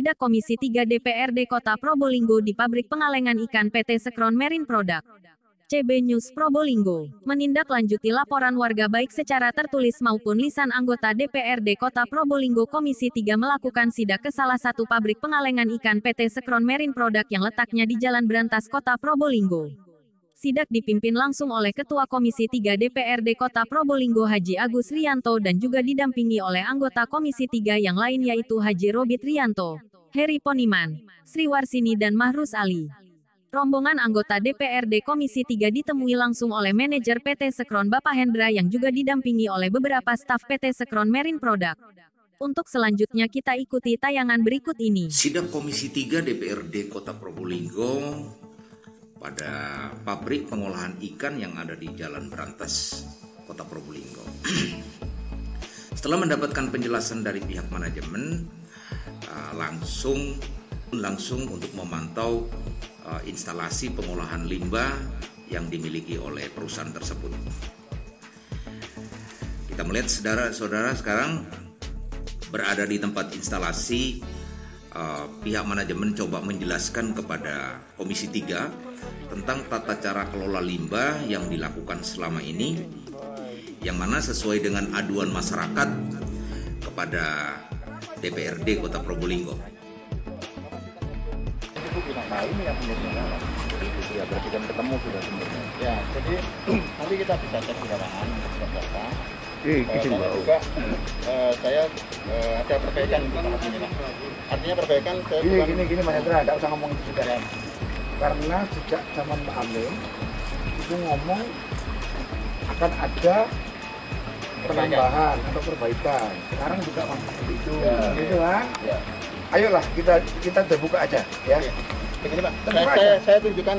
Sidak Komisi 3 DPRD Kota Probolinggo di pabrik pengalengan ikan PT Sekron Marine Product. CB News Probolinggo menindaklanjuti laporan warga baik secara tertulis maupun lisan anggota DPRD Kota Probolinggo. Komisi 3 melakukan sidak ke salah satu pabrik pengalengan ikan PT Sekron Marine Product yang letaknya di Jalan Brantas Kota Probolinggo. Sidak dipimpin langsung oleh Ketua Komisi 3 DPRD Kota Probolinggo Haji Agus Rianto dan juga didampingi oleh anggota Komisi 3 yang lain yaitu Haji Robit Rianto, Heri Poniman, Sri Warsini dan Mahrus Ali. Rombongan anggota DPRD Komisi 3 ditemui langsung oleh manajer PT Sekron Bapak Hendra yang juga didampingi oleh beberapa staf PT Sekron Marine Product. Untuk selanjutnya kita ikuti tayangan berikut ini. Sidak Komisi 3 DPRD Kota Probolinggo pada pabrik pengolahan ikan yang ada di Jalan Brantas, Kota Probolinggo. Setelah mendapatkan penjelasan dari pihak manajemen, langsung untuk memantau instalasi pengolahan limbah yang dimiliki oleh perusahaan tersebut. Kita melihat saudara-saudara sekarang berada di tempat instalasi. Pihak manajemen coba menjelaskan kepada Komisi 3 tentang tata cara kelola limbah yang dilakukan selama ini, yang mana sesuai dengan aduan masyarakat kepada DPRD Kota Probolinggo. Itu tidak tahu ini yang sumbernya. Ya berarti kan ketemu sudah sumbernya. Ya, jadi nanti kita bisa cek di lapangan data. Dan juga saya ada perbaikan di tempat ini lah. Artinya perbaikan saya gini Mas Hendra, tidak usah ngomong itu sudah ya. Karena sejak zaman Pak Amin itu ngomong akan ada penambahan atau perbaikan. Sekarang juga masih seperti itu, gitu kan? Ya. Ayolah kita terbuka aja, ya. Begini Pak, saya tunjukkan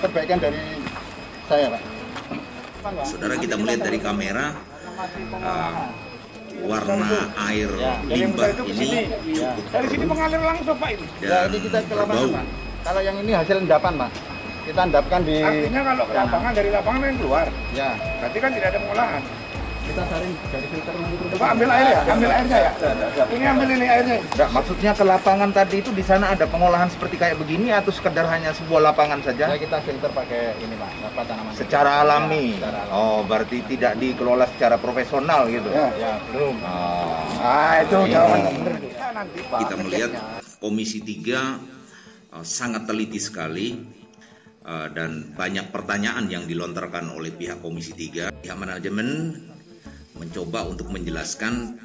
perbaikan dari saya Pak. Saudara, kita melihat dari kamera warna air limbah ini cukup dari sini mengalir langsung Pak itu. Ya, ini kita ke lapangan Pak. Kalau yang ini hasil endapan Pak, kita endapkan di. Artinya kalau ke lapangan dari lapangan yang keluar. Ya. Berarti kan tidak ada pengolahan. Kita saring dari filter nanti. Coba ambil air ya, ambil airnya ya. Ini ambil ini airnya. Enggak, maksudnya ke lapangan tadi itu di sana ada pengolahan seperti kayak begini atau sekedar hanya sebuah lapangan saja? Ya, kita filter pakai ini Pak, tanaman. Secara alami. Ya, secara alami. Oh, berarti tidak dikelola secara profesional gitu. Ya, belum. Itu jawaban benar. Kita melihat Komisi 3 sangat teliti sekali dan banyak pertanyaan yang dilontarkan oleh pihak Komisi 3. Pihak manajemen mencoba untuk menjelaskan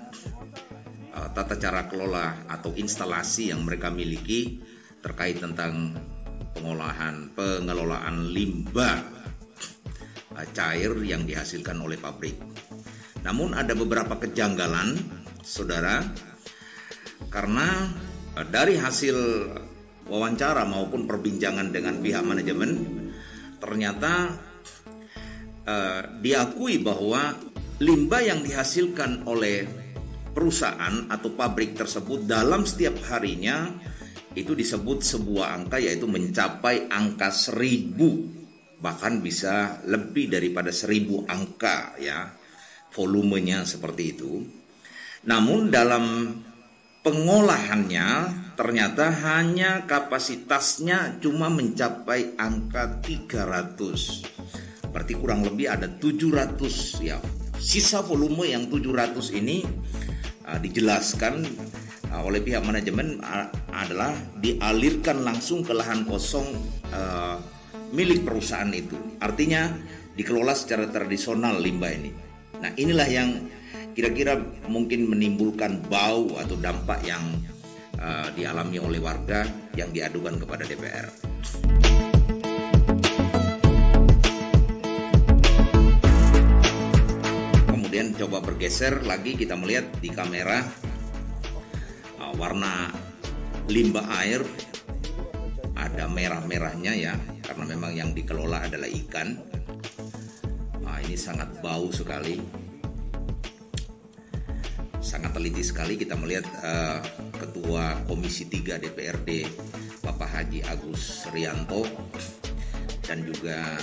tata cara kelola atau instalasi yang mereka miliki terkait tentang pengelolaan limbah cair yang dihasilkan oleh pabrik. Namun ada beberapa kejanggalan, saudara, karena dari hasil wawancara maupun perbincangan dengan pihak manajemen ternyata diakui bahwa limbah yang dihasilkan oleh perusahaan atau pabrik tersebut dalam setiap harinya itu disebut sebuah angka, yaitu mencapai angka 1000, bahkan bisa lebih daripada 1000 angka ya, volumenya seperti itu. Namun dalam pengolahannya ternyata hanya kapasitasnya cuma mencapai angka 300. Berarti kurang lebih ada 700 ya. Sisa volume yang 700 ini dijelaskan oleh pihak manajemen adalah dialirkan langsung ke lahan kosong milik perusahaan itu. Artinya dikelola secara tradisional limbah ini. Nah, inilah yang kira-kira mungkin menimbulkan bau atau dampak yang dialami oleh warga yang diadukan kepada DPR. Kemudian coba bergeser lagi, kita melihat di kamera warna limbah air ada merah-merahnya ya, karena memang yang dikelola adalah ikan. Nah, ini sangat bau sekali. Sangat teliti sekali. Kita melihat Ketua Komisi 3 DPRD Bapak Haji Agus Rianto dan juga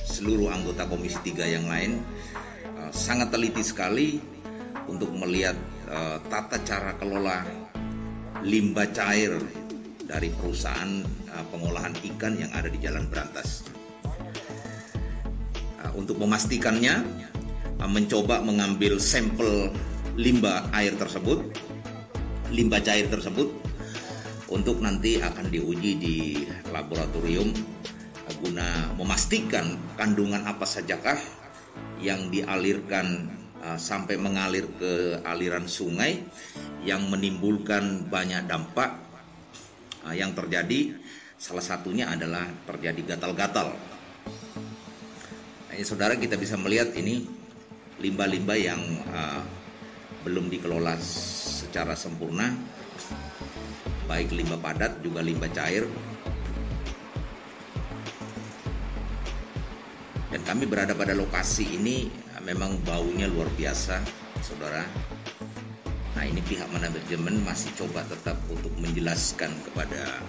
seluruh anggota Komisi 3 yang lain sangat teliti sekali untuk melihat tata cara kelola limbah cair dari perusahaan pengolahan ikan yang ada di Jalan Berantas. Untuk memastikannya, mencoba mengambil sampel limbah cair tersebut untuk nanti akan diuji di laboratorium guna memastikan kandungan apa sajakah yang dialirkan sampai mengalir ke aliran sungai yang menimbulkan banyak dampak yang terjadi. Salah satunya adalah terjadi gatal-gatal. Nah, saudara, kita bisa melihat ini limbah-limbah yang belum dikelola secara sempurna, baik limbah padat juga limbah cair. Dan kami berada pada lokasi ini memang baunya luar biasa, saudara. Nah, ini pihak manajemen masih coba tetap untuk menjelaskan kepada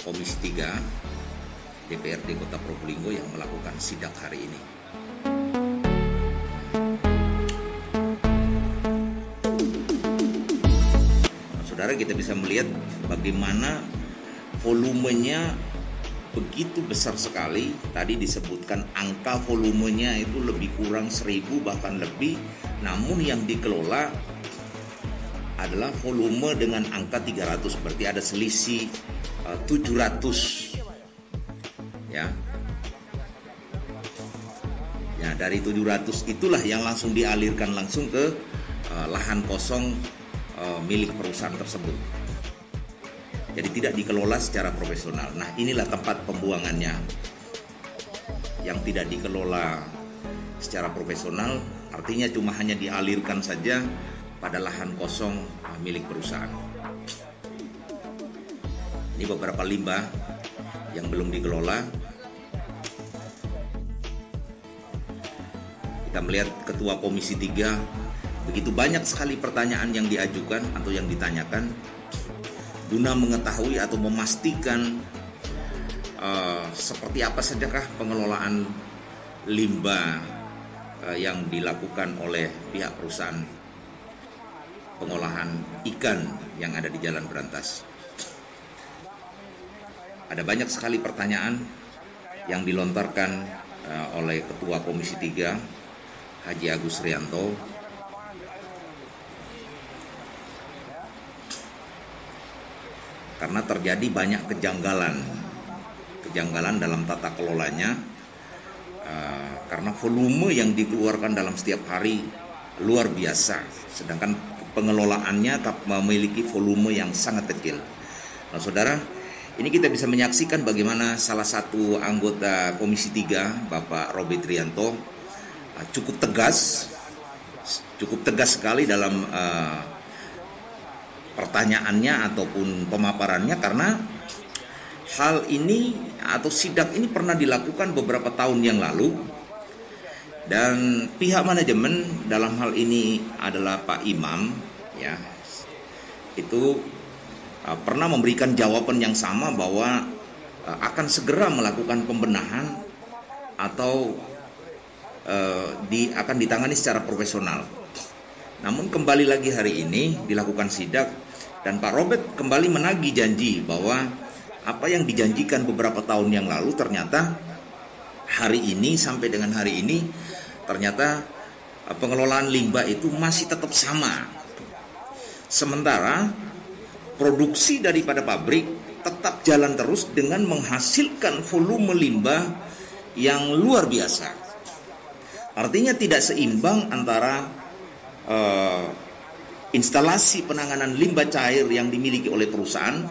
Komisi 3 DPRD Kota Probolinggo yang melakukan sidak hari ini. Nah, saudara, kita bisa melihat bagaimana volumenya begitu besar sekali. Tadi disebutkan angka volumenya itu lebih kurang 1000 bahkan lebih, namun yang dikelola adalah volume dengan angka 300, berarti ada selisih 700 ya. Ya, dari 700 itulah yang langsung dialirkan langsung ke lahan kosong milik perusahaan tersebut. Jadi tidak dikelola secara profesional. Nah, inilah tempat pembuangannya yang tidak dikelola secara profesional, artinya cuma hanya dialirkan saja pada lahan kosong milik perusahaan. Ini beberapa limbah yang belum dikelola. Kita melihat Ketua Komisi 3, begitu banyak sekali pertanyaan yang diajukan atau yang ditanyakan guna mengetahui atau memastikan seperti apa sajakah pengelolaan limbah yang dilakukan oleh pihak perusahaan pengolahan ikan yang ada di Jalan Berantas. Ada banyak sekali pertanyaan yang dilontarkan oleh Ketua Komisi 3 Haji Agus Rianto. Karena terjadi banyak kejanggalan dalam tata kelolanya, karena volume yang dikeluarkan dalam setiap hari luar biasa, sedangkan pengelolaannya memiliki volume yang sangat kecil. Nah, saudara, ini kita bisa menyaksikan bagaimana salah satu anggota Komisi 3, Bapak Robert Rianto, cukup tegas sekali dalam pertanyaannya ataupun pemaparannya, karena hal ini atau sidak ini pernah dilakukan beberapa tahun yang lalu, dan pihak manajemen dalam hal ini adalah Pak Imam ya, itu pernah memberikan jawaban yang sama bahwa akan segera melakukan pembenahan atau akan ditangani secara profesional. Namun kembali lagi hari ini dilakukan sidak dan Pak Robert kembali menagih janji bahwa apa yang dijanjikan beberapa tahun yang lalu ternyata hari ini sampai dengan hari ini ternyata pengelolaan limbah itu masih tetap sama. Sementara produksi daripada pabrik tetap jalan terus dengan menghasilkan volume limbah yang luar biasa. Artinya tidak seimbang antara instalasi penanganan limbah cair yang dimiliki oleh perusahaan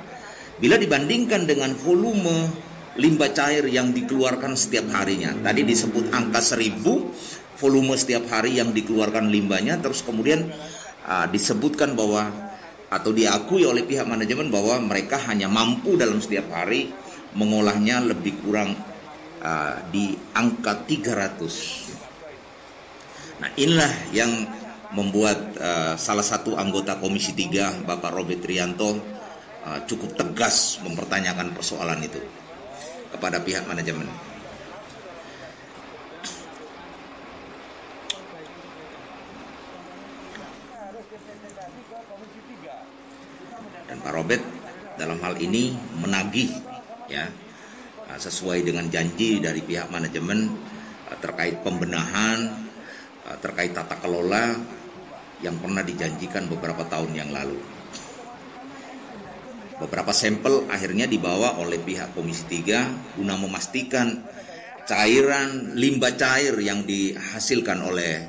bila dibandingkan dengan volume limbah cair yang dikeluarkan setiap harinya. Tadi disebut angka 1000 volume setiap hari yang dikeluarkan limbahnya, terus kemudian disebutkan bahwa atau diakui oleh pihak manajemen bahwa mereka hanya mampu dalam setiap hari mengolahnya lebih kurang di angka 300. Nah, inilah yang membuat salah satu anggota Komisi 3, Bapak Robert Rianto, cukup tegas mempertanyakan persoalan itu kepada pihak manajemen. Dan Pak Robert dalam hal ini menagih ya sesuai dengan janji dari pihak manajemen terkait pembenahan, terkait tata kelola yang pernah dijanjikan beberapa tahun yang lalu. Beberapa sampel akhirnya dibawa oleh pihak Komisi 3 guna memastikan cairan limbah cair yang dihasilkan oleh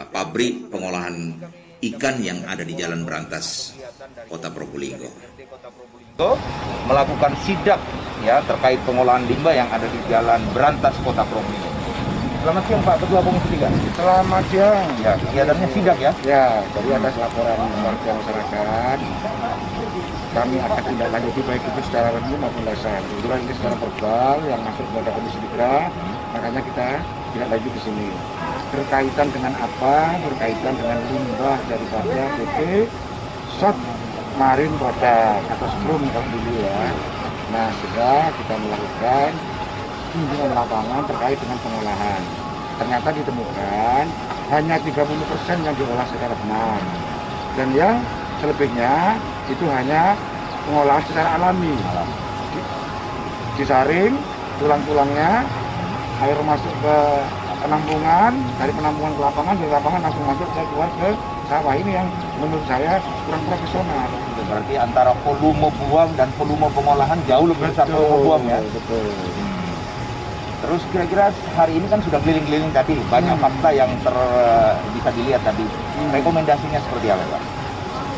pabrik pengolahan ikan yang ada di Jalan Berantas, Kota Probolinggo. Melakukan sidak ya terkait pengolahan limbah yang ada di Jalan Berantas, Kota Probolinggo. Selamat siang Pak Ketua Komisi 3. Selamat siang. Ya, kegiatannya sidak ya. Ya, jadi atas laporan warga masyarakat, kami akan tindak lanjuti baik itu secara resmi maupun lisan. Kebetulan ini secara verbal yang masuk kepada Komisi 3, makanya kita tindak lanjut di sini. Berkaitan dengan apa? Berkaitan dengan limbah daripada PT Marine Product atau Skrum kalau dulu ya. Nah, sudah kita melakukan kunjungan lapangan terkait dengan pengolahan. Ternyata ditemukan hanya 30% yang diolah secara benar. Dan yang selebihnya itu hanya pengolahan secara alami. Disaring tulang-tulangnya, air masuk ke penampungan, dari penampungan ke lapangan, dari lapangan langsung masuk keluar ke sawah. Ini yang menurut saya kurang profesional. Berarti antara volume buang dan volume pengolahan jauh lebih besar volume buang ya. Betul. Terus kira-kira hari ini kan sudah keliling-keliling tadi, banyak fakta yang bisa dilihat tadi. Rekomendasinya seperti apa Pak?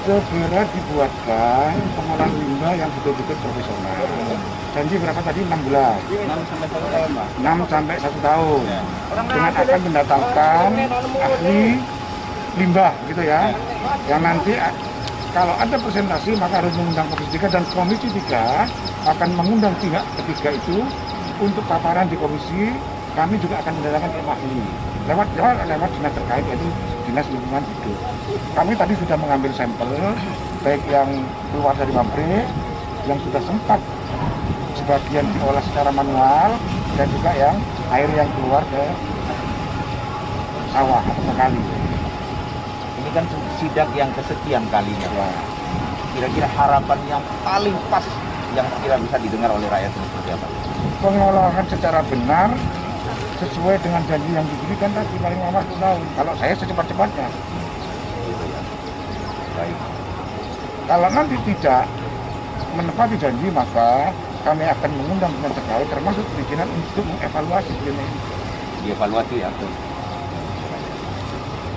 Segera dibuatkan pengolahan limbah yang betul-betul profesional. Janji berapa tadi? 6 bulan. 6 sampai 1 tahun Pak. 6 sampai 1 tahun. Ya. Dengan akan mendatangkan ahli limbah gitu ya. Yang nanti kalau ada presentasi maka harus mengundang Komisi 3, dan Komisi 3 akan mengundang pihak ketiga itu untuk paparan di komisi. Kami juga akan mendatangkan tim ahli lewat dinas terkait, yaitu Dinas Lingkungan Hidup. Kami tadi sudah mengambil sampel baik yang keluar dari pabrik, yang sudah sempat sebagian diolah secara manual, dan juga yang air yang keluar ke sawah atau ke kali. Ini kan sidak yang kesekian kalinya Pak. Kira-kira harapan yang paling pas yang kira bisa didengar oleh rakyat ini seperti apa? Pengolahan secara benar sesuai dengan janji yang diberikan tadi paling lama 1 tahun. Kalau saya secepat-cepatnya. Gitu ya. Baik. Kalau nanti tidak menepati janji, maka kami akan mengundang dinas terkait, termasuk perizinan untuk mengevaluasi ini. Dievaluasi ya.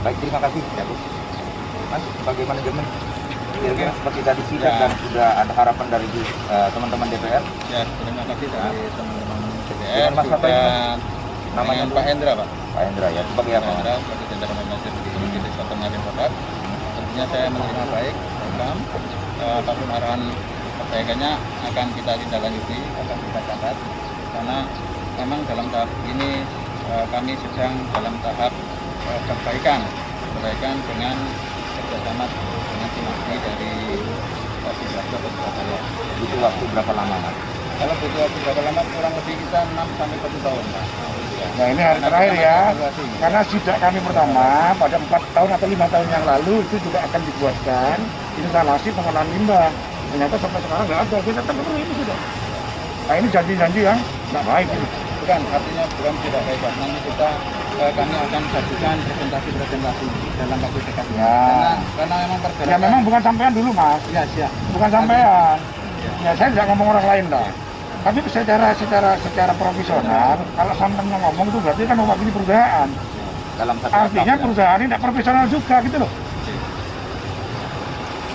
Baik, terima kasih ya Bu. Mas, bagaimana manajemen? Kira-kira seperti tadi sidak dan sudah ada harapan dari teman-teman DPR. Ya, terima kasih dari teman-teman DPR. Mas apa ini, Mas? Namanya Pak Hendra, Pak. Pak Hendra ya, sebagai apa? Hendra, sebagai jenderal manajer di Desa Marine Product. Tentunya saya menerima baik program, apapun arahan perbaikannya akan kita tindak lanjuti, akan kita catat, karena memang dalam tahap ini kami sedang dalam tahap perbaikan dengan kerjasama dengan tim ahli dari Sidoarjo ke Surabaya. Butuh waktu berapa lama Mas? Kalau butuh waktu berapa lama, kurang lebih kita 6 sampai 1 tahun Pak. Nah, ini hari terakhir ya, karena sidak kami pertama pada 4 tahun atau 5 tahun yang lalu itu juga akan dibuatkan instalasi pengolahan limbah. Ternyata sampai sekarang nggak ada, kita tetap itu sudah. Nah, ini janji-janji yang nggak baik ini. Bukan, artinya bukan tidak baik Pak. Nanti kami akan sajikan presentasi dalam waktu dekat. Ya. Karena memang pergerakan. Ya memang bukan sampean dulu Mas. Ya, siap. Bukan sampean. Ya saya tidak ngomong orang lain dah. Tapi secara profesional, kalau sampean ngomong itu berarti kan mewakili perusahaan. Dalam satu Artinya tahap, ya? perusahaan ini tidak profesional juga gitu loh.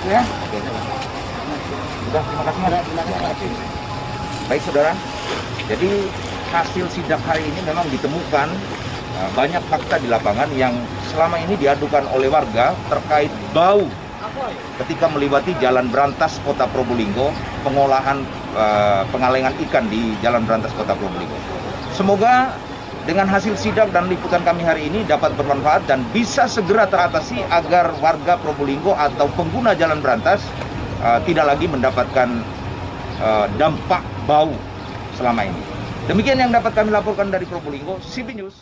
Ya. Oke. Sudah, terima kasih Mas. Terima kasih. Baik saudara, jadi hasil sidak hari ini memang ditemukan banyak fakta di lapangan yang selama ini diadukan oleh warga terkait bau ketika melewati Jalan Berantas Kota Probolinggo, pengolahan pengalengan ikan di Jalan Berantas Kota Probolinggo. Semoga dengan hasil sidak dan liputan kami hari ini dapat bermanfaat dan bisa segera teratasi agar warga Probolinggo atau pengguna Jalan Berantas tidak lagi mendapatkan dampak bau selama ini. Demikian yang dapat kami laporkan dari Probolinggo, CB News.